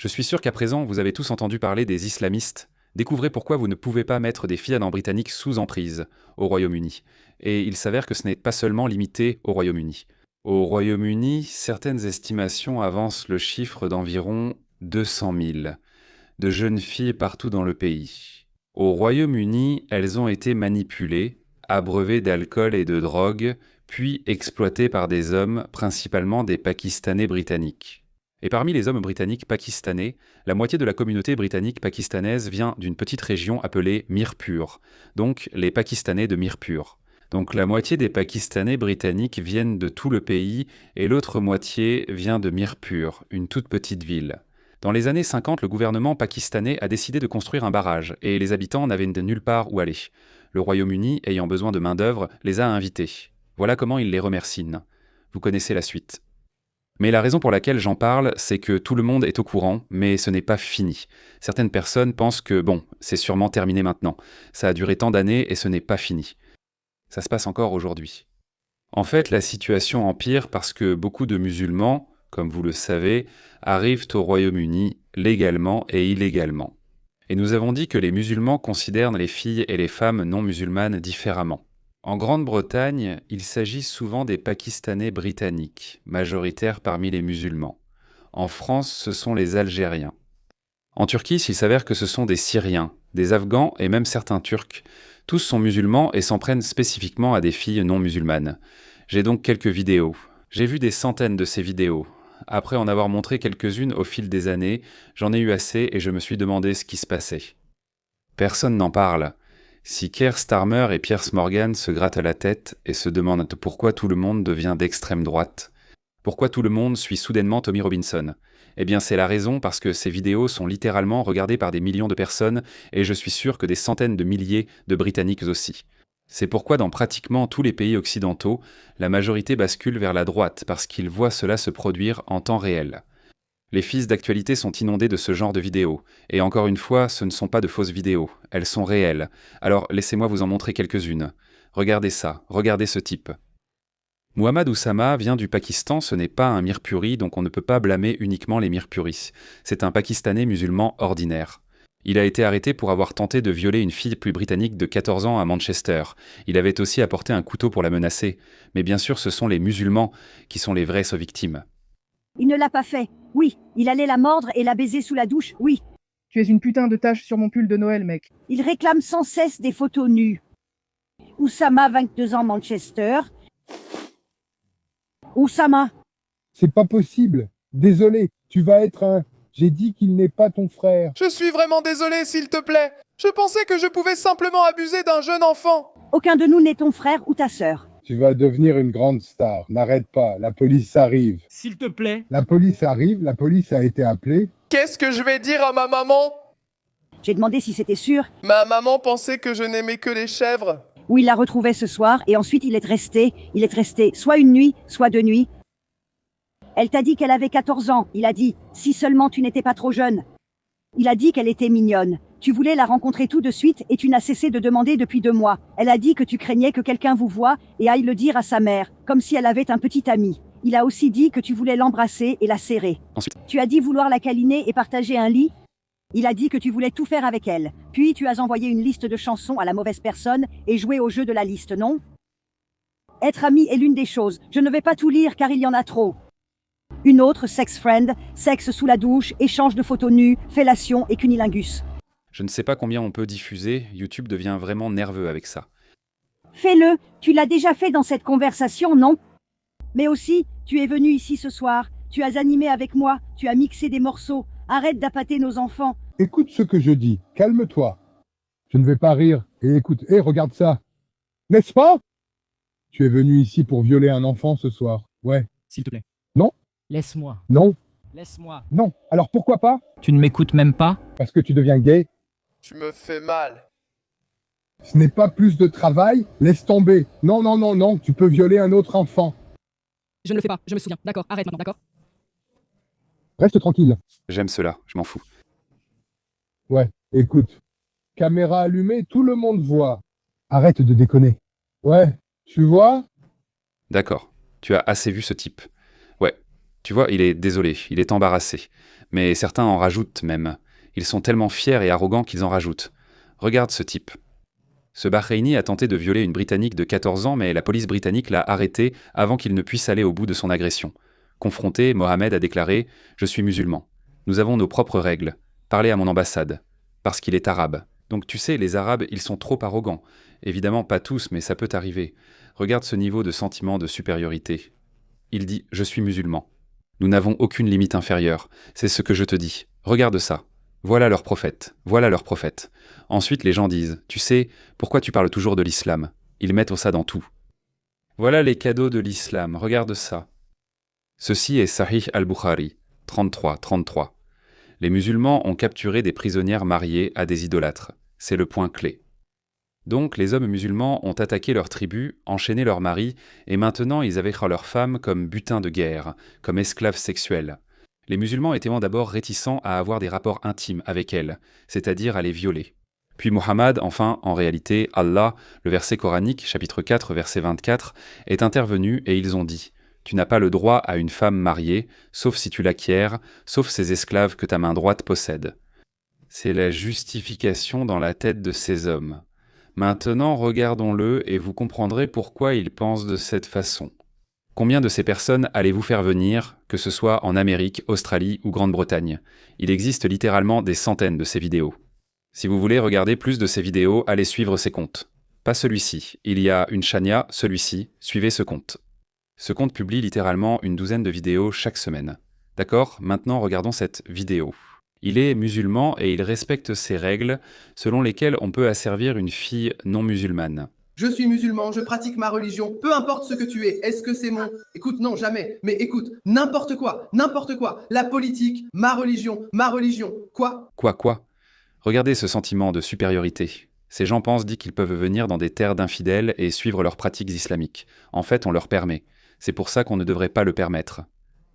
Je suis sûr qu'à présent, vous avez tous entendu parler des islamistes. Découvrez pourquoi vous ne pouvez pas mettre des filles en Britannique sous emprise au Royaume-Uni. Et il s'avère que ce n'est pas seulement limité au Royaume-Uni. Au Royaume-Uni, certaines estimations avancent le chiffre d'environ 200 000 de jeunes filles partout dans le pays. Au Royaume-Uni, elles ont été manipulées, abreuvées d'alcool et de drogue, puis exploitées par des hommes, principalement des Pakistanais britanniques. Et parmi les hommes britanniques pakistanais, la moitié de la communauté britannique pakistanaise vient d'une petite région appelée Mirpur, donc les Pakistanais de Mirpur. Donc la moitié des Pakistanais britanniques viennent de tout le pays et l'autre moitié vient de Mirpur, une toute petite ville. Dans les années 50, le gouvernement pakistanais a décidé de construire un barrage et les habitants n'avaient de nulle part où aller. Le Royaume-Uni, ayant besoin de main-d'œuvre, les a invités. Voilà comment il les remercie. Vous connaissez la suite. Mais la raison pour laquelle j'en parle, c'est que tout le monde est au courant, mais ce n'est pas fini. Certaines personnes pensent que, bon, c'est sûrement terminé maintenant. Ça a duré tant d'années et ce n'est pas fini. Ça se passe encore aujourd'hui. En fait, la situation empire parce que beaucoup de musulmans, comme vous le savez, arrivent au Royaume-Uni légalement et illégalement. Et nous avons dit que les musulmans considèrent les filles et les femmes non musulmanes différemment. En Grande-Bretagne, il s'agit souvent des Pakistanais britanniques, majoritaires parmi les musulmans. En France, ce sont les Algériens. En Turquie, il s'avère que ce sont des Syriens, des Afghans et même certains Turcs. Tous sont musulmans et s'en prennent spécifiquement à des filles non musulmanes. J'ai donc quelques vidéos. J'ai vu des centaines de ces vidéos. Après en avoir montré quelques-unes au fil des années, j'en ai eu assez et je me suis demandé ce qui se passait. Personne n'en parle. Si Keir Starmer et Piers Morgan se grattent la tête et se demandent pourquoi tout le monde devient d'extrême droite, pourquoi tout le monde suit soudainement Tommy Robinson, eh bien c'est la raison parce que ces vidéos sont littéralement regardées par des millions de personnes et je suis sûr que des centaines de milliers de Britanniques aussi. C'est pourquoi dans pratiquement tous les pays occidentaux, la majorité bascule vers la droite parce qu'ils voient cela se produire en temps réel. Les fils d'actualité sont inondés de ce genre de vidéos. Et encore une fois, ce ne sont pas de fausses vidéos. Elles sont réelles. Alors laissez-moi vous en montrer quelques-unes. Regardez ça, regardez ce type. Muhammad Oussama vient du Pakistan, ce n'est pas un Mirpuri, donc on ne peut pas blâmer uniquement les Mirpuris. C'est un Pakistanais musulman ordinaire. Il a été arrêté pour avoir tenté de violer une fille plus britannique de 14 ans à Manchester. Il avait aussi apporté un couteau pour la menacer. Mais bien sûr, ce sont les musulmans qui sont les vraies victimes. Il ne l'a pas fait. Oui, il allait la mordre et la baiser sous la douche, oui. Tu es une putain de tache sur mon pull de Noël, mec. Il réclame sans cesse des photos nues. Oussama, 22 ans, Manchester. Oussama. C'est pas possible. Désolé, tu vas être un... J'ai dit qu'il n'est pas ton frère. Je suis vraiment désolé, s'il te plaît. Je pensais que je pouvais simplement abuser d'un jeune enfant. Aucun de nous n'est ton frère ou ta sœur. Tu vas devenir une grande star. N'arrête pas, la police arrive. S'il te plaît. La police arrive, la police a été appelée. Qu'est-ce que je vais dire à ma maman? J'ai demandé si c'était sûr. Ma maman pensait que je n'aimais que les chèvres. Où il la retrouvait ce soir et ensuite il est resté soit une nuit, soit 2 nuits. Elle t'a dit qu'elle avait 14 ans. Il a dit, si seulement tu n'étais pas trop jeune. Il a dit qu'elle était mignonne. Tu voulais la rencontrer tout de suite et tu n'as cessé de demander depuis 2 mois. Elle a dit que tu craignais que quelqu'un vous voie et aille le dire à sa mère, comme si elle avait un petit ami. Il a aussi dit que tu voulais l'embrasser et la serrer. Ensuite, Tu as dit vouloir la câliner et partager un lit. Il a dit que tu voulais tout faire avec elle. Puis tu as envoyé une liste de chansons à la mauvaise personne et joué au jeu de la liste, non? Être ami est l'une des choses. Je ne vais pas tout lire car il y en a trop. Une autre, sex friend, sexe sous la douche, échange de photos nues, fellation et cunilingus. je ne sais pas combien on peut diffuser, YouTube devient vraiment nerveux avec ça. Fais-le, tu l'as déjà fait dans cette conversation, non? Mais aussi, tu es venu ici ce soir, tu as animé avec moi, tu as mixé des morceaux, arrête d'appâter nos enfants. Écoute ce que je dis, calme-toi. Je ne vais pas rire. Et écoute, regarde ça. N'est-ce pas? Tu es venu ici pour violer un enfant ce soir. Ouais. S'il te plaît. Non. Laisse-moi. Non. Laisse-moi. Non. Alors pourquoi pas? Tu ne m'écoutes même pas? Parce que tu deviens gay? Tu me fais mal. Ce n'est pas plus de travail? Laisse tomber. Non, non, non, non. Tu peux violer un autre enfant. Je ne le fais pas, je me souviens. D'accord, arrête maintenant, d'accord? Reste tranquille. J'aime cela, je m'en fous. Ouais. Écoute. Caméra allumée, tout le monde voit. Arrête de déconner. Ouais. Tu vois? D'accord, tu as assez vu ce type. Ouais, tu vois, il est désolé, il est embarrassé. Mais certains en rajoutent même. Ils sont tellement fiers et arrogants qu'ils en rajoutent. Regarde ce type. Ce Bahreïni a tenté de violer une Britannique de 14 ans, mais la police britannique l'a arrêté avant qu'il ne puisse aller au bout de son agression. Confronté, Mohamed a déclaré « Je suis musulman. Nous avons nos propres règles. Parlez à mon ambassade. Parce qu'il est arabe. » Donc tu sais, les Arabes, ils sont trop arrogants. Évidemment, pas tous, mais ça peut arriver. Regarde ce niveau de sentiment de supériorité. Il dit « Je suis musulman. Nous n'avons aucune limite inférieure. C'est ce que je te dis. Regarde ça. Voilà leur prophète. Voilà leur prophète. » Ensuite, les gens disent « Tu sais, pourquoi tu parles toujours de l'islam ?» Ils mettent ça dans tout. Voilà les cadeaux de l'islam. Regarde ça. Ceci est Sahih al-Bukhari, 33. Les musulmans ont capturé des prisonnières mariées à des idolâtres. C'est le point clé. Donc, les hommes musulmans ont attaqué leur tribu, enchaîné leurs maris, et maintenant ils avaient leurs femmes comme butin de guerre, comme esclaves sexuels. Les musulmans étaient d'abord réticents à avoir des rapports intimes avec elles, c'est-à-dire à les violer. Puis Muhammad, enfin, en réalité, Allah, le verset coranique, chapitre 4, verset 24, est intervenu et ils ont dit « Tu n'as pas le droit à une femme mariée, sauf si tu l'acquiers, sauf ces esclaves que ta main droite possède. » C'est la justification dans la tête de ces hommes. Maintenant, regardons-le et vous comprendrez pourquoi ils pensent de cette façon. Combien de ces personnes allez-vous faire venir, que ce soit en Amérique, Australie ou Grande-Bretagne? Il existe littéralement des centaines de ces vidéos. Si vous voulez regarder plus de ces vidéos, allez suivre ces comptes. Pas celui-ci. Il y a une Chania, celui-ci. Suivez ce compte. Ce compte publie littéralement une douzaine de vidéos chaque semaine. D'accord? Maintenant, regardons cette vidéo. Il est musulman et il respecte ces règles selon lesquelles on peut asservir une fille non musulmane. Je suis musulman, je pratique ma religion, peu importe ce que tu es. Est-ce que c'est mon... Écoute, non, jamais. Mais écoute, n'importe quoi. La politique, ma religion. Quoi? Quoi? Regardez ce sentiment de supériorité. Ces gens pensent qu'ils peuvent venir dans des terres d'infidèles et suivre leurs pratiques islamiques. En fait, on leur permet. C'est pour ça qu'on ne devrait pas le permettre.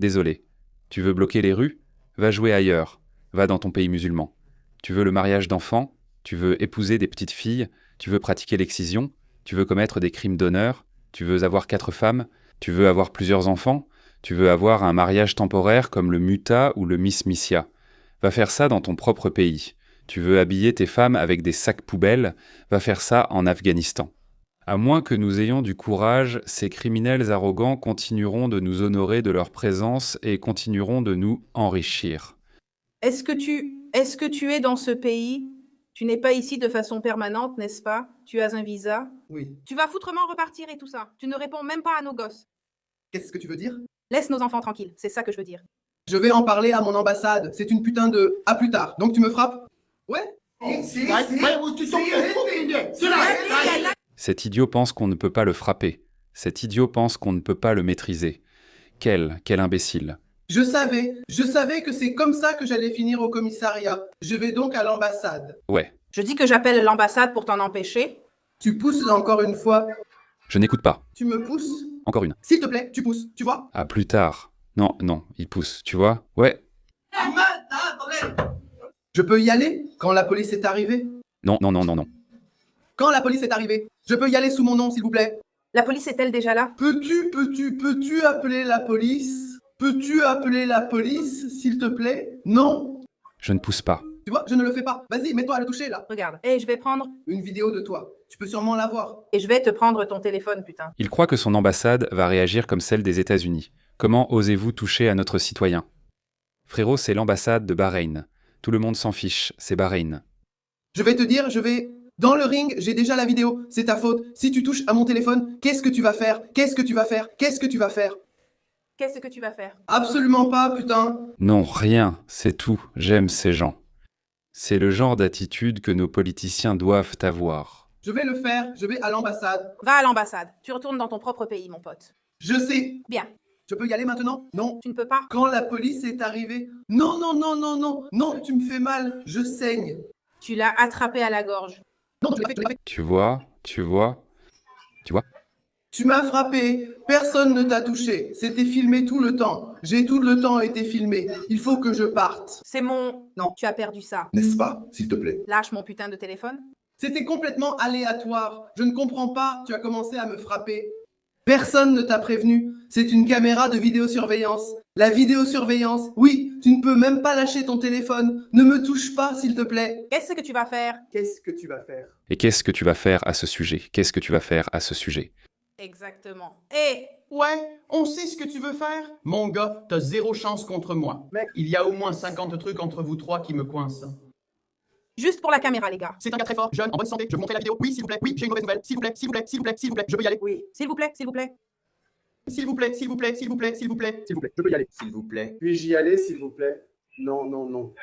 Désolé. Tu veux bloquer les rues? Va jouer ailleurs. Va dans ton pays musulman. Tu veux le mariage d'enfants? Tu veux épouser des petites filles? Tu veux pratiquer l'excision? Tu veux commettre des crimes d'honneur? Tu veux avoir 4 femmes? Tu veux avoir plusieurs enfants? Tu veux avoir un mariage temporaire comme le Muta ou le Miss Missia? Va faire ça dans ton propre pays. Tu veux habiller tes femmes avec des sacs poubelles? Va faire ça en Afghanistan. À moins que nous ayons du courage, ces criminels arrogants continueront de nous honorer de leur présence et continueront de nous enrichir. Est-ce que tu es dans ce pays? Tu n'es pas ici de façon permanente, n'est-ce pas? Tu as un visa? Oui. Tu vas foutrement repartir et tout ça. Tu ne réponds même pas à nos gosses. Qu'est-ce que tu veux dire? Laisse nos enfants tranquilles, c'est ça que je veux dire. Je vais en parler à mon ambassade. C'est une putain de... À plus tard. Donc tu me frappes? Ouais. Cet idiot pense qu'on ne peut pas le frapper. Cet idiot pense qu'on ne peut pas le maîtriser. Quel imbécile. Je savais que c'est comme ça que j'allais finir au commissariat. Je vais donc à l'ambassade. Ouais. Je dis que j'appelle l'ambassade pour t'en empêcher. Tu pousses encore une fois. Je n'écoute pas. Tu me pousses? Encore une. S'il te plaît, tu pousses, tu vois? À plus tard. Non, il pousse, tu vois? Ouais. Je peux y aller quand la police est arrivée? Non. Quand la police est arrivée? Je peux y aller sous mon nom, s'il vous plaît? La police est-elle déjà là? Peux-tu appeler la police? Peux-tu appeler la police, s'il te plaît? Non? Je ne pousse pas. Tu vois, je ne le fais pas. Vas-y, mets-toi à le toucher, là. Regarde. Et je vais prendre... Une vidéo de toi. Tu peux sûrement la voir. Et je vais te prendre ton téléphone, putain. Il croit que son ambassade va réagir comme celle des États-Unis. Comment osez-vous toucher à notre citoyen? Frérot, c'est l'ambassade de Bahreïn. Tout le monde s'en fiche, c'est Bahreïn. Je vais te dire, Dans le ring, j'ai déjà la vidéo. C'est ta faute. Si tu touches à mon téléphone, qu'est-ce que tu vas faire? Qu'est-ce que tu vas faire? Qu'est-ce que tu vas faire? Absolument pas, putain. Non, rien, c'est tout. J'aime ces gens. C'est le genre d'attitude que nos politiciens doivent avoir. Je vais le faire. Je vais à l'ambassade. Va à l'ambassade. Tu retournes dans ton propre pays, mon pote. Je sais. Bien. Je peux y aller maintenant? Non. Tu ne peux pas? Quand la police est arrivée? Non. Non, tu me fais mal. Je saigne. Tu l'as attrapé à la gorge. Non, tu l'as fait. Tu vois? Tu m'as frappé. Personne ne t'a touché. C'était filmé tout le temps. J'ai tout le temps été filmé. Il faut que je parte. C'est mon... Non. Tu as perdu ça. N'est-ce pas, s'il te plaît? Lâche mon putain de téléphone. C'était complètement aléatoire. Je ne comprends pas. Tu as commencé à me frapper. Personne ne t'a prévenu. C'est une caméra de vidéosurveillance. La vidéosurveillance, oui, tu ne peux même pas lâcher ton téléphone. Ne me touche pas, s'il te plaît. Qu'est-ce que tu vas faire? Qu'est-ce que tu vas faire? Et qu'est-ce que tu vas faire à ce sujet? Qu'est-ce que tu vas faire à ce sujet? Exactement. Et Ouais, on sait ce que tu veux faire. Mon gars, t'as zéro chance contre moi. Mec. Il y a au moins 50 trucs entre vous trois qui me coincent. juste pour la caméra, les gars. C'est un gars très fort, jeune, en bonne santé. Je veux montrer la vidéo. Oui, s'il vous plaît. Oui, j'ai une mauvaise nouvelle. S'il vous plaît, s'il vous plaît, s'il vous plaît, s'il vous plaît, je peux y aller. Oui. S'il vous plaît, s'il vous plaît. S'il vous plaît, s'il vous plaît, s'il vous plaît, s'il vous plaît. S'il vous plaît, je peux y aller. S'il vous plaît. Puis-je y aller, s'il vous plaît? Non, non, non.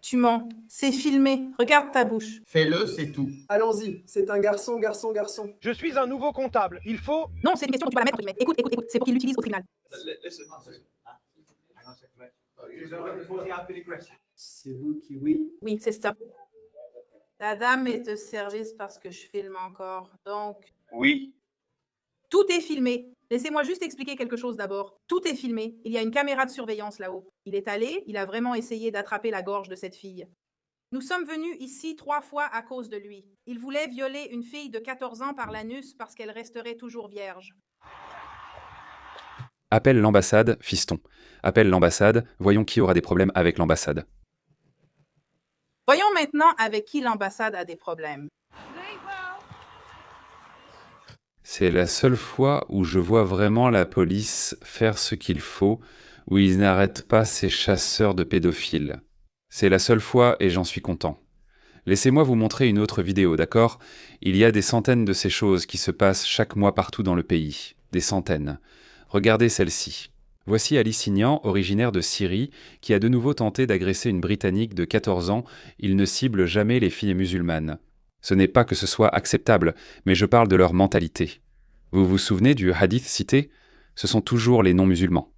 Tu mens. C'est filmé. Regarde ta bouche. Fais-le, c'est tout. Allons-y, c'est un garçon. Je suis un nouveau comptable. Il faut... Non, c'est une question que tu vas la mettre entre guillemets. Écoute, écoute, écoute. C'est pour qu'il l'utilise au tribunal. C'est vous qui, oui. Oui, c'est ça. La dame est de service parce que je filme encore. Donc, Oui. tout est filmé. Laissez-moi juste expliquer quelque chose d'abord. Tout est filmé. Il y a une caméra de surveillance là-haut. Il est allé, il a vraiment essayé d'attraper la gorge de cette fille. Nous sommes venus ici 3 fois à cause de lui. Il voulait violer une fille de 14 ans par l'anus parce qu'elle resterait toujours vierge. Appelle l'ambassade, fiston. Appelle l'ambassade, voyons qui aura des problèmes avec l'ambassade. Voyons maintenant avec qui l'ambassade a des problèmes. C'est la seule fois où je vois vraiment la police faire ce qu'il faut, où ils n'arrêtent pas ces chasseurs de pédophiles. C'est la seule fois et j'en suis content. Laissez-moi vous montrer une autre vidéo, d'accord? Il y a des centaines de ces choses qui se passent chaque mois partout dans le pays. Des centaines. Regardez celle-ci. Voici Ali Signan, originaire de Syrie, qui a de nouveau tenté d'agresser une Britannique de 14 ans. Il ne cible jamais les filles musulmanes. Ce n'est pas que ce soit acceptable, mais je parle de leur mentalité. Vous vous souvenez du hadith cité? Ce sont toujours les non-musulmans.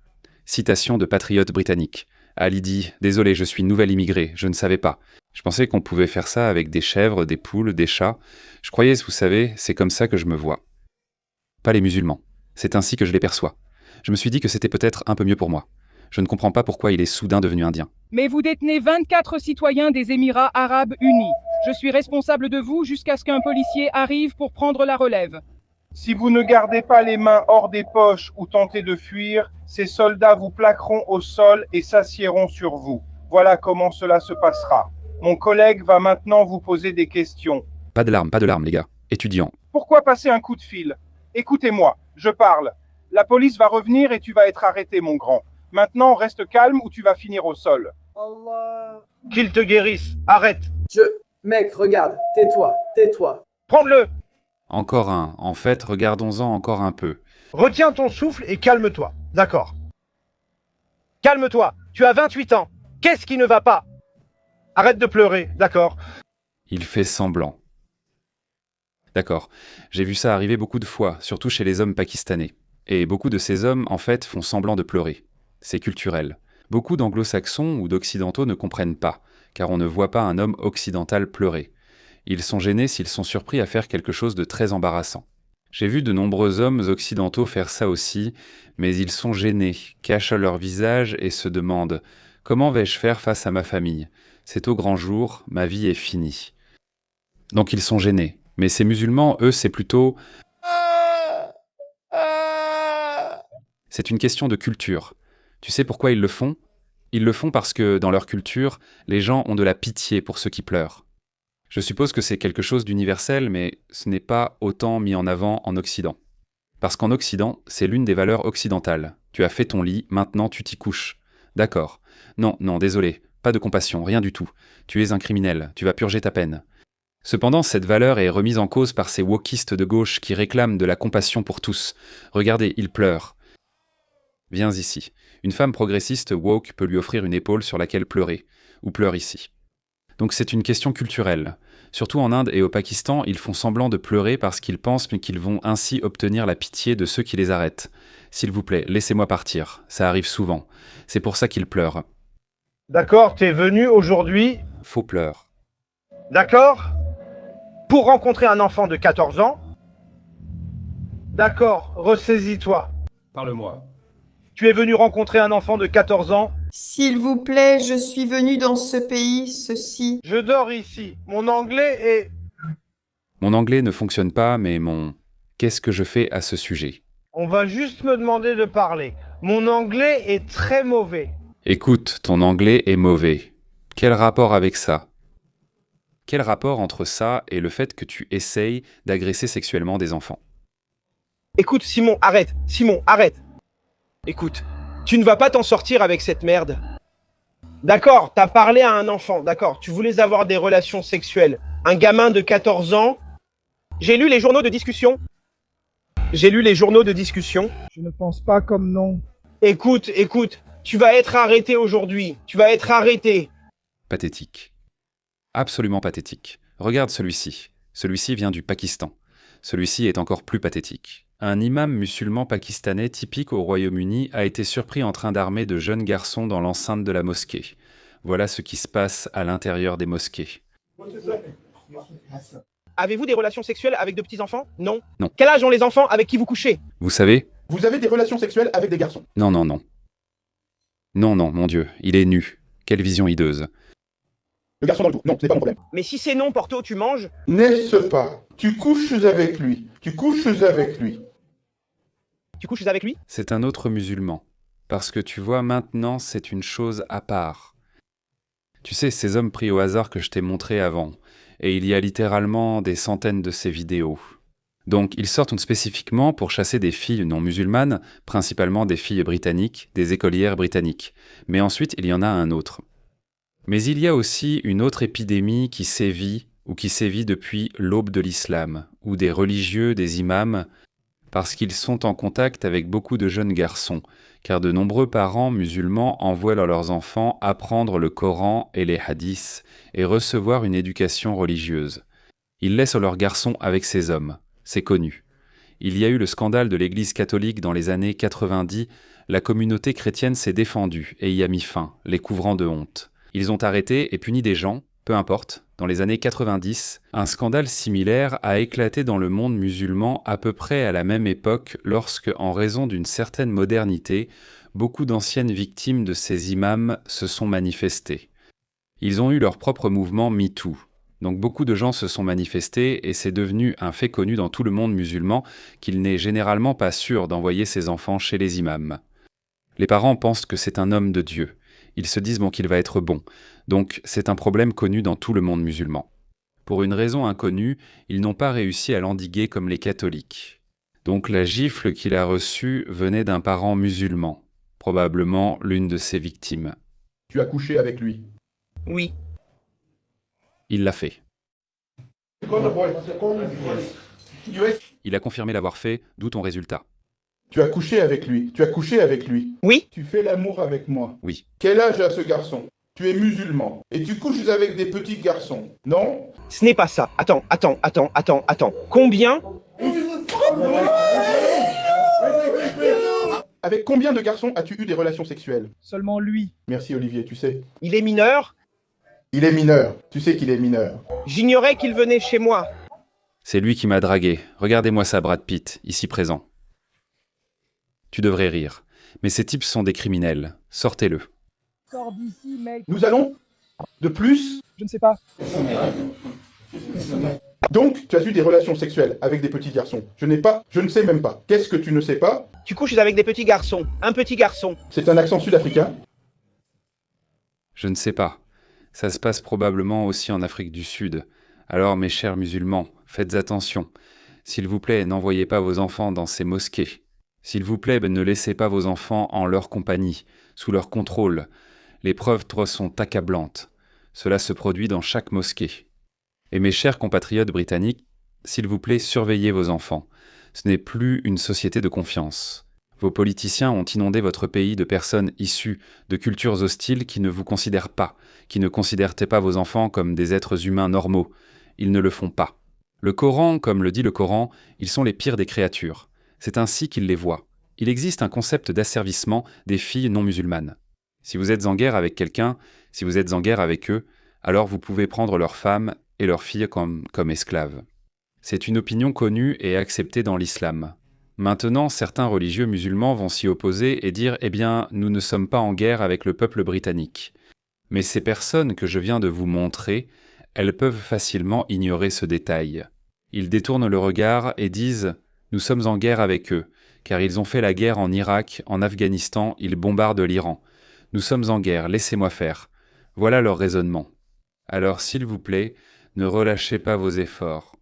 Citation de patriotes britanniques. Ali dit « Désolé, je suis nouvel immigré, je ne savais pas. Je pensais qu'on pouvait faire ça avec des chèvres, des poules, des chats. Je croyais, vous savez, c'est comme ça que je me vois. Pas les musulmans. C'est ainsi que je les perçois. Je me suis dit que c'était peut-être un peu mieux pour moi. Je ne comprends pas pourquoi il est soudain devenu indien. Mais vous détenez 24 citoyens des Émirats arabes unis. Je suis responsable de vous jusqu'à ce qu'un policier arrive pour prendre la relève. Si vous ne gardez pas les mains hors des poches ou tentez de fuir, ces soldats vous plaqueront au sol et s'assiéront sur vous. Voilà comment cela se passera. Mon collègue va maintenant vous poser des questions. Pas de larmes, les gars. Étudiants. Pourquoi passer un coup de fil? Écoutez-moi, je parle. La police va revenir et tu vas être arrêté, mon grand. Maintenant, reste calme ou tu vas finir au sol. Allah. Qu'il te guérisse. Arrête. Mec, regarde. Tais-toi. Tais-toi. Prends-le. Encore un. En fait, regardons-en encore un peu. Retiens ton souffle et calme-toi. D'accord. Calme-toi. Tu as 28 ans. Qu'est-ce qui ne va pas? Arrête de pleurer. D'accord. Il fait semblant. D'accord. J'ai vu ça arriver beaucoup de fois, surtout chez les hommes pakistanais. Et beaucoup de ces hommes, en fait, font semblant de pleurer. C'est culturel. Beaucoup d'anglo-saxons ou d'occidentaux ne comprennent pas, car on ne voit pas un homme occidental pleurer. Ils sont gênés s'ils sont surpris à faire quelque chose de très embarrassant. J'ai vu de nombreux hommes occidentaux faire ça aussi, mais ils sont gênés, cachent leur visage et se demandent « Comment vais-je faire face à ma famille? C'est au grand jour, ma vie est finie. » Donc ils sont gênés. Mais ces musulmans, eux, c'est plutôt... C'est une question de culture. Tu sais pourquoi ils le font? Ils le font parce que, dans leur culture, les gens ont de la pitié pour ceux qui pleurent. Je suppose que c'est quelque chose d'universel, mais ce n'est pas autant mis en avant en Occident. Parce qu'en Occident, c'est l'une des valeurs occidentales. Tu as fait ton lit, maintenant tu t'y couches. D'accord. Non, désolé, pas de compassion, rien du tout. Tu es un criminel, tu vas purger ta peine. Cependant, cette valeur est remise en cause par ces wokistes de gauche qui réclament de la compassion pour tous. Regardez, ils pleurent. Viens ici. Une femme progressiste woke peut lui offrir une épaule sur laquelle pleurer. Ou pleure ici. Donc c'est une question culturelle. Surtout en Inde et au Pakistan, ils font semblant de pleurer parce qu'ils pensent qu'ils vont ainsi obtenir la pitié de ceux qui les arrêtent. S'il vous plaît, laissez-moi partir. Ça arrive souvent. C'est pour ça qu'ils pleurent. D'accord, t'es venu aujourd'hui. Faux pleurs. D'accord. Pour rencontrer un enfant de 14 ans. D'accord, ressaisis-toi. Parle-moi. Tu es venu rencontrer un enfant de 14 ans. S'il vous plaît, je suis venu dans ce pays, ceci. Je dors ici. Mon anglais est... Mon anglais ne fonctionne pas, mais mon Qu'est-ce que je fais à ce sujet? On va juste me demander de parler. Mon anglais est très mauvais. Écoute, ton anglais est mauvais. Quel rapport avec ça? Quel rapport entre ça et le fait que tu essayes d'agresser sexuellement des enfants? Écoute, Simon, arrête. Simon, arrête. Écoute, tu ne vas pas t'en sortir avec cette merde. D'accord, t'as parlé à un enfant, d'accord. Tu voulais avoir des relations sexuelles. Un gamin de 14 ans. J'ai lu les journaux de discussion. Je ne pense pas comme non. Écoute, tu vas être arrêté aujourd'hui. Tu vas être arrêté. Pathétique. Absolument pathétique. Regarde celui-ci. Celui-ci vient du Pakistan. Celui-ci est encore plus pathétique. Un imam musulman pakistanais typique au Royaume-Uni a été surpris en train d'armer de jeunes garçons dans l'enceinte de la mosquée. Voilà ce qui se passe à l'intérieur des mosquées. Avez-vous des relations sexuelles avec de petits enfants? Non. Non. Quel âge ont les enfants avec qui vous couchez? Vous savez? Vous avez des relations sexuelles avec des garçons. Non. Non, mon Dieu, il est nu. Quelle vision hideuse. Le garçon dans le dos. Non, ce n'est pas mon problème. Mais si c'est non, Porto, tu manges? N'est-ce pas? Tu couches avec lui. Tu couches avec lui. Tu couches avec lui? C'est un autre musulman. Parce que tu vois, maintenant, c'est une chose à part. Tu sais, ces hommes pris au hasard que je t'ai montrés avant. Et il y a littéralement des centaines de ces vidéos. Donc, ils sortent spécifiquement pour chasser des filles non musulmanes, principalement des filles britanniques, des écolières britanniques. Mais ensuite, il y en a un autre. Mais il y a aussi une autre épidémie qui sévit, ou qui sévit depuis l'aube de l'islam, où des religieux, des imams, parce qu'ils sont en contact avec beaucoup de jeunes garçons, car de nombreux parents musulmans envoient leurs enfants apprendre le Coran et les hadiths et recevoir une éducation religieuse. Ils laissent leurs garçons avec ces hommes, c'est connu. Il y a eu le scandale de l'Église catholique dans les années 90, la communauté chrétienne s'est défendue et y a mis fin, les couvrant de honte. Ils ont arrêté et puni des gens, peu importe. Dans les années 90, un scandale similaire a éclaté dans le monde musulman à peu près à la même époque lorsque, en raison d'une certaine modernité, beaucoup d'anciennes victimes de ces imams se sont manifestées. Ils ont eu leur propre mouvement MeToo. Donc beaucoup de gens se sont manifestés et c'est devenu un fait connu dans tout le monde musulman qu'il n'est généralement pas sûr d'envoyer ses enfants chez les imams. Les parents pensent que c'est un homme de Dieu. Ils se disent qu'il va être bon. Donc c'est un problème connu dans tout le monde musulman. Pour une raison inconnue, ils n'ont pas réussi à l'endiguer comme les catholiques. Donc la gifle qu'il a reçue venait d'un parent musulman, probablement l'une de ses victimes. Tu as couché avec lui. Oui. Il l'a fait. Il a confirmé l'avoir fait, d'où ton résultat. Tu as couché avec lui. Tu as couché avec lui. Oui. Tu fais l'amour avec moi. Oui. Quel âge a ce garçon? Tu es musulman. Et tu couches avec des petits garçons, non? Ce n'est pas ça. Attends. Combien? Avec combien de garçons as-tu eu des relations sexuelles? Seulement lui. Merci Olivier, tu sais. Il est mineur? Il est mineur. Tu sais qu'il est mineur. J'ignorais qu'il venait chez moi. C'est lui qui m'a dragué. Regardez-moi ça, Brad Pitt, ici présent. Tu devrais rire. Mais ces types sont des criminels. Sortez-le. Sors d'ici, mec. Nous allons? De plus? Je ne sais pas. Donc, tu as eu des relations sexuelles avec des petits garçons. Je ne sais même pas. Qu'est-ce que tu ne sais pas? Tu couches avec des petits garçons. Un petit garçon. C'est un accent sud-africain? Je ne sais pas. Ça se passe probablement aussi en Afrique du Sud. Alors, mes chers musulmans, faites attention. S'il vous plaît, n'envoyez pas vos enfants dans ces mosquées. S'il vous plaît, ne laissez pas vos enfants en leur compagnie, sous leur contrôle. Les preuves sont accablantes. Cela se produit dans chaque mosquée. Et mes chers compatriotes britanniques, s'il vous plaît, surveillez vos enfants. Ce n'est plus une société de confiance. Vos politiciens ont inondé votre pays de personnes issues de cultures hostiles qui ne vous considèrent pas, qui ne considèrent pas vos enfants comme des êtres humains normaux. Ils ne le font pas. Le Coran, comme le dit le Coran, ils sont les pires des créatures. C'est ainsi qu'ils les voient. Il existe un concept d'asservissement des filles non musulmanes. Si vous êtes en guerre avec quelqu'un, si vous êtes en guerre avec eux, alors vous pouvez prendre leurs femmes et leurs filles comme esclaves. C'est une opinion connue et acceptée dans l'islam. Maintenant, certains religieux musulmans vont s'y opposer et dire « Eh bien, nous ne sommes pas en guerre avec le peuple britannique ». Mais ces personnes que je viens de vous montrer, elles peuvent facilement ignorer ce détail. Ils détournent le regard et disent Nous sommes en guerre avec eux, car ils ont fait la guerre en Irak, en Afghanistan, ils bombardent l'Iran. Nous sommes en guerre, laissez-moi faire. Voilà leur raisonnement. Alors, s'il vous plaît, ne relâchez pas vos efforts.